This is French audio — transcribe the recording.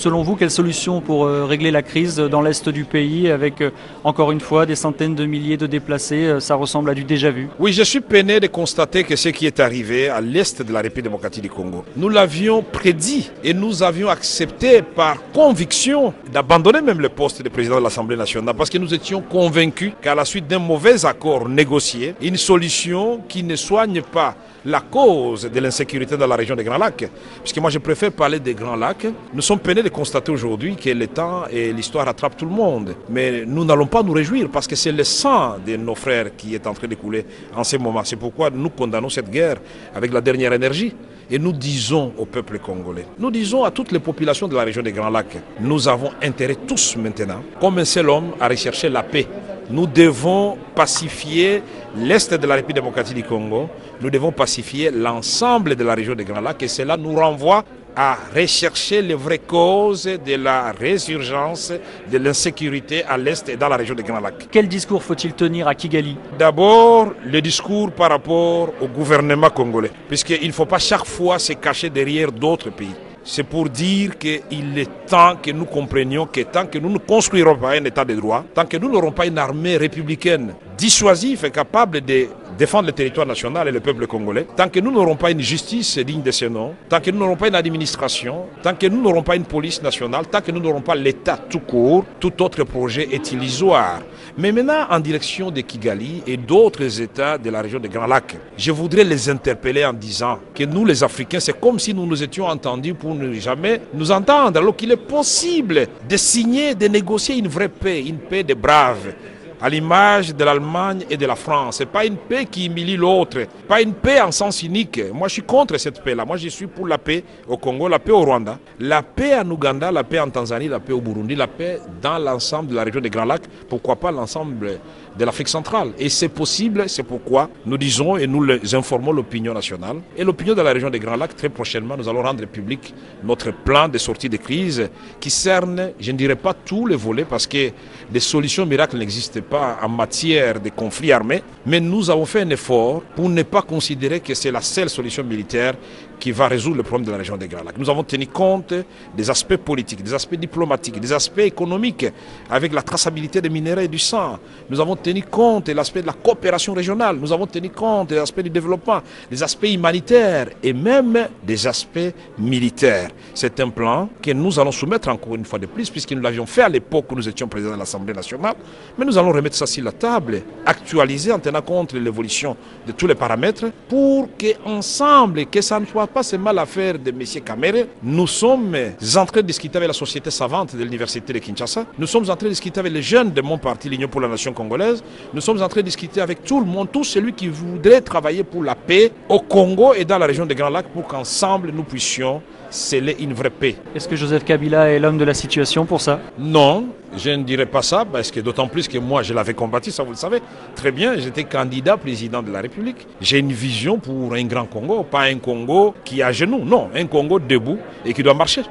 Selon vous, quelle solution pour régler la crise dans l'est du pays avec, encore une fois, des centaines de milliers de déplacés? Ça ressemble à du déjà-vu. Oui, je suis peiné de constater que ce qui est arrivé à l'est de la République démocratique du Congo, nous l'avions prédit et nous avions accepté par conviction d'abandonner même le poste de président de l'Assemblée nationale parce que nous étions convaincus qu'à la suite d'un mauvais accord négocié, une solution qui ne soigne pas la cause de l'insécurité dans la région des Grands Lacs, puisque moi je préfère parler des Grands Lacs. Nous sommes peinés de constater aujourd'hui que le temps et l'histoire rattrapent tout le monde. Mais nous n'allons pas nous réjouir parce que c'est le sang de nos frères qui est en train de couler en ce moment. C'est pourquoi nous condamnons cette guerre avec la dernière énergie. Et nous disons au peuple congolais, nous disons à toutes les populations de la région des Grands Lacs, nous avons intérêt tous maintenant, comme un seul homme, à rechercher la paix. Nous devons pacifier l'Est de la République démocratique du Congo, nous devons pacifier l'ensemble de la région des Grands Lacs et cela nous renvoie à rechercher les vraies causes de la résurgence de l'insécurité à l'Est et dans la région des Grands Lacs. Quel discours faut-il tenir à Kigali? D'abord, le discours par rapport au gouvernement congolais, puisqu'il ne faut pas chaque fois se cacher derrière d'autres pays. C'est pour dire qu'il est temps que nous comprenions que tant que nous ne construirons pas un état de droit, tant que nous n'aurons pas une armée républicaine dissuasive et capable de défendre le territoire national et le peuple congolais, tant que nous n'aurons pas une justice digne de ce nom, tant que nous n'aurons pas une administration, tant que nous n'aurons pas une police nationale, tant que nous n'aurons pas l'État tout court, tout autre projet est illusoire. Mais maintenant, en direction de Kigali et d'autres États de la région des Grands Lacs, je voudrais les interpeller en disant que nous, les Africains, c'est comme si nous nous étions entendus pour ne jamais nous entendre, alors qu'il est possible de signer, de négocier une vraie paix, une paix des braves, à l'image de l'Allemagne et de la France. Ce n'est pas une paix qui humilie l'autre, pas une paix en sens unique. Moi, je suis contre cette paix-là. Moi, je suis pour la paix au Congo, la paix au Rwanda, la paix en Ouganda, la paix en Tanzanie, la paix au Burundi, la paix dans l'ensemble de la région des Grands Lacs, pourquoi pas l'ensemble de l'Afrique centrale. Et c'est possible, c'est pourquoi nous disons et nous les informons l'opinion nationale. Et l'opinion de la région des Grands Lacs, très prochainement, nous allons rendre public notre plan de sortie de crise qui cerne, je ne dirais pas tous les volets parce que des solutions miracles n'existent pas en matière de conflits armés, mais nous avons fait un effort pour ne pas considérer que c'est la seule solution militaire qui va résoudre le problème de la région des Grands Lacs. Nous avons tenu compte des aspects politiques, des aspects diplomatiques, des aspects économiques avec la traçabilité des minéraux et du sang. Nous avons tenu compte de l'aspect de la coopération régionale, nous avons tenu compte des aspects du développement, des aspects humanitaires et même des aspects militaires. C'est un plan que nous allons soumettre encore une fois de plus, puisque nous l'avions fait à l'époque où nous étions présidents de l'Assemblée nationale, mais nous allons remettre ça sur la table, actualiser en tenant compte de l'évolution de tous les paramètres pour qu'ensemble, que ça ne soit pas seulement l'affaire de M. Kamere, nous sommes en train de discuter avec la société savante de l'université de Kinshasa, nous sommes en train de discuter avec les jeunes de mon parti, l'Union pour la Nation congolaise, nous sommes en train de discuter avec tout le monde, tout celui qui voudrait travailler pour la paix au Congo et dans la région des Grands Lacs pour qu'ensemble nous puissions sceller une vraie paix. Est-ce que Joseph Kabila est l'homme de la situation pour ça? Non, je ne dirais pas ça, parce que d'autant plus que moi je l'avais combattu, ça vous le savez très bien, j'étais candidat président de la République. J'ai une vision pour un grand Congo, pas un Congo qui est à genoux, non, un Congo debout et qui doit marcher.